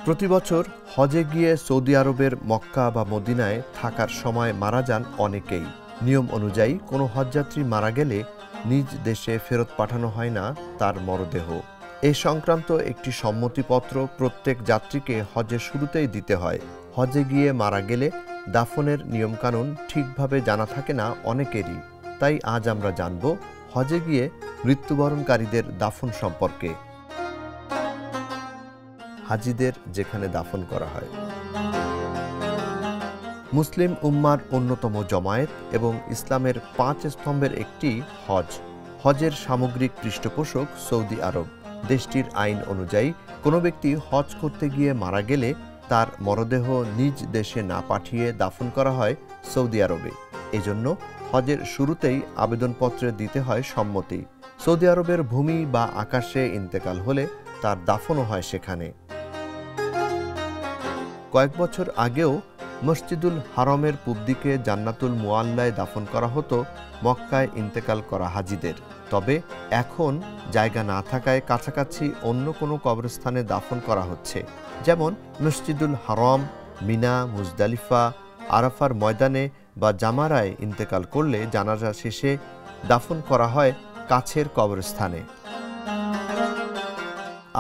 প্রতি বছর হজে গিয়ে সৌদি আরবের মক্কা বা মদিনায় থাকার সময় মারা যান অনেকেই। নিয়ম অনুযায়ী কোনো হজযাত্রী মারা গেলে নিজ দেশে ফেরত পাঠানো হয় না তার মরদেহ। এ সংক্রান্ত একটি সম্মতিপত্র প্রত্যেক যাত্রীকে হজের শুরুতেই দিতে হয়। হজে গিয়ে মারা গেলে দাফনের নিয়মকানুন ঠিকভাবে জানা থাকে না অনেকেরই। তাই আজ আমরা জানব হজে গিয়ে মৃত্যুবরণকারীদের দাফন সম্পর্কে। হাজিদের যেখানে দাফন করা হয়। মুসলিম উম্মার অন্যতম জমায়েত এবং ইসলামের 5 স্তম্ভের একটি হজ। হজের সামগ্রিক পৃষ্ঠপোষক সৌদি আরব। দেশটির আইন অনুযায়ী কোনো ব্যক্তি হজ করতে গিয়ে মারা গেলে তার মরদেহ নিজ দেশে না পাঠিয়ে দাফন করা হয় সৌদি আরবে। এজন্য হজের শুরুতেই আবেদনপত্রে দিতে হয় সম্মতি। সৌদি আরবের ভূমি বা আকাশে ইন্তেকাল হলে তার দাফনও হয় সেখানে। কয়েক বছর আগেও মসজিদুল হারমের পূব দিকে জান্নাতুল মুআল্লায় দাফন করা হতো মক্কায় ইন্তেকাল করা হাজিদের। তবে এখন জায়গা না থাকায় কাছাকাছি অন্য কোনো কবরস্থানে দাফন করা হচ্ছে। যেমন মসজিদুল হারম, মিনা, মুজদালিফা, আরাফার ময়দানে বা জামারায় ইন্তেকাল করলে জানাজা শেষে দাফন করা হয় কাছের কবরস্থানে।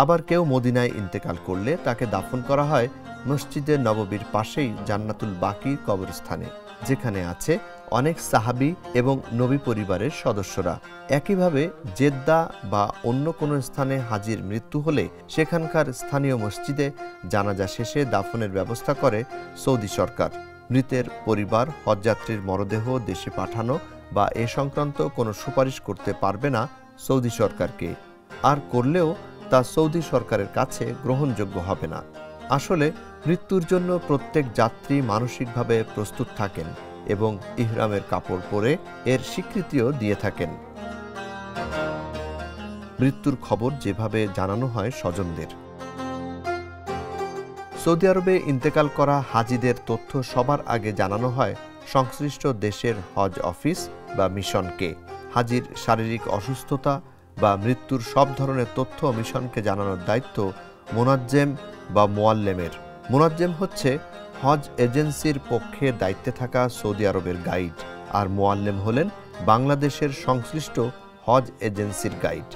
আবার কেউ মদিনায় ইন্তেকাল করলে তাকে দাফন করা হয় মসজিদে নববীর পাশেই জান্নাতুল বাকির কবরস্থানে, যেখানে আছে অনেক সাহাবী এবং নবী পরিবারের সদস্যরা। একইভাবে জেদ্দা বা অন্য কোনো স্থানে হাজির মৃত্যু হলে সেখানকার স্থানীয় মসজিদে জানাজা শেষে দাফনের ব্যবস্থা করে সৌদি সরকার। মৃতের পরিবার হজযাত্রীর মরদেহ দেশে পাঠানো বা এ সংক্রান্ত কোনো সুপারিশ করতে পারবে না সৌদি সরকারকে, আর করলেও তা সৌদি সরকারের কাছে গ্রহণযোগ্য হবে না। আসলে মৃত্যুর জন্য প্রত্যেক যাত্রী মানসিকভাবে প্রস্তুত থাকেন এবং ইহরামের কাপড় পরে এর স্বীকৃতিও দিয়ে থাকেন। মৃত্যুর খবর যেভাবে জানানো হয় স্বজনদের। সৌদি আরবে ইন্তেকাল করা হাজিদের তথ্য সবার আগে জানানো হয় সংশ্লিষ্ট দেশের হজ অফিস বা মিশনকে। হাজির শারীরিক অসুস্থতা বা মৃত্যুর সব ধরনের তথ্য মিশনকে জানানোর দায়িত্ব মোনাজ্জেম বা মোয়াল্লেমের। মোনাজ্জেম হচ্ছে হজ এজেন্সির পক্ষে দায়িত্বে থাকা সৌদি আরবের গাইড, আর মোয়াল্লেম হলেন বাংলাদেশের সংশ্লিষ্ট হজ এজেন্সির গাইড।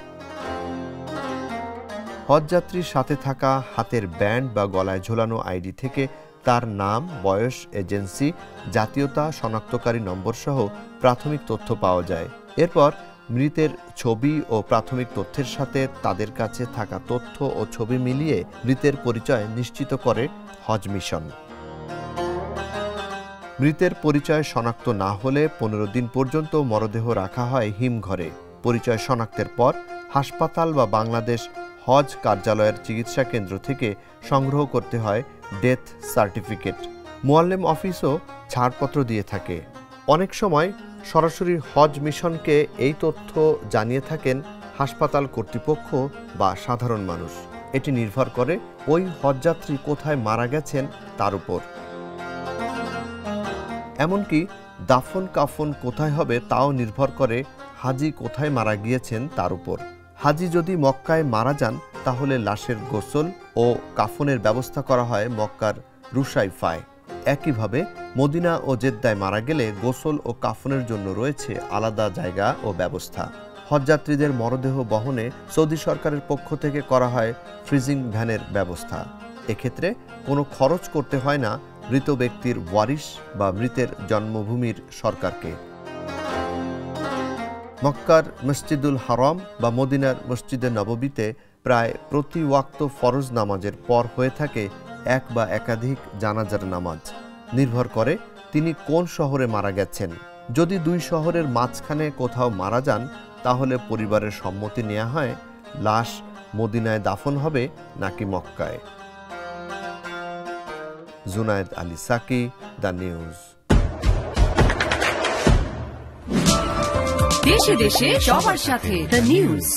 হজযাত্রীর সাথে থাকা হাতের ব্যান্ড বা গলায় ঝোলানো আইডি থেকে তার নাম, বয়স, এজেন্সি, জাতীয়তা, শনাক্তকারী নম্বর সহ প্রাথমিক তথ্য পাওয়া যায়। এরপর মৃতের ছবি ও প্রাথমিক তথ্যের সাথে তাদের কাছে থাকা তথ্য ও ছবি মিলিয়ে মৃতের পরিচয় নিশ্চিত করে হজ মিশন। মৃতের পরিচয় শনাক্ত না হলে 15 দিন পর্যন্ত মরদেহ রাখা হয় হিমঘরে। পরিচয় শনাক্তের পর হাসপাতাল বা বাংলাদেশ হজ কার্যালয়ের চিকিৎসা কেন্দ্র থেকে সংগ্রহ করতে হয় ডেথ সার্টিফিকেট। মোয়াল্লেম অফিসও ছাড়পত্র দিয়ে থাকে। অনেক সময় সরাসরি হজ মিশনকে এই তথ্য জানিয়ে থাকেন হাসপাতাল কর্তৃপক্ষ বা সাধারণ মানুষ। এটি নির্ভর করে ওই হজযাত্রী কোথায় মারা গেছেন তার উপর। এমনকি দাফন কাফন কোথায় হবে তাও নির্ভর করে হাজি কোথায় মারা গিয়েছেন তার উপর। হাজি যদি মক্কায় মারা যান তাহলে লাশের গোসল ও কাফনের ব্যবস্থা করা হয় মক্কার রুসাইফায়। একইভাবে মদিনা ও জেদ্দায় মারা গেলে গোসল ও কাফনের জন্য রয়েছে আলাদা জায়গা ও ব্যবস্থা। হজযাত্রীদের মরদেহ বহনে সৌদি সরকারের পক্ষ থেকে করা হয় ফ্রিজিং ভ্যানের ব্যবস্থা। এক্ষেত্রে কোনো খরচ করতে হয় না মৃত ব্যক্তির ওয়ারিশ বা মৃতের জন্মভূমির সরকারকে। মক্কার মসজিদুল হারম বা মদিনার মসজিদে নববীতে প্রায় প্রতি ওয়াক্ত ফরজ নামাজের পর হয়ে থাকে এক বা একাধিক জানাজার নামাজ। নির্ভর করে তিনি কোন শহরে মারা গেছেন। যদি 2 শহরের মাঝখানে কোথাও মারা যান তাহলে পরিবারের সম্মতি নেওয়া হয় লাশ মদিনায় দাফন হবে নাকি মক্কায়। Junaid Ali Saki, the news. দেশে দেশে সবার সাথে, দ্য নিউজ।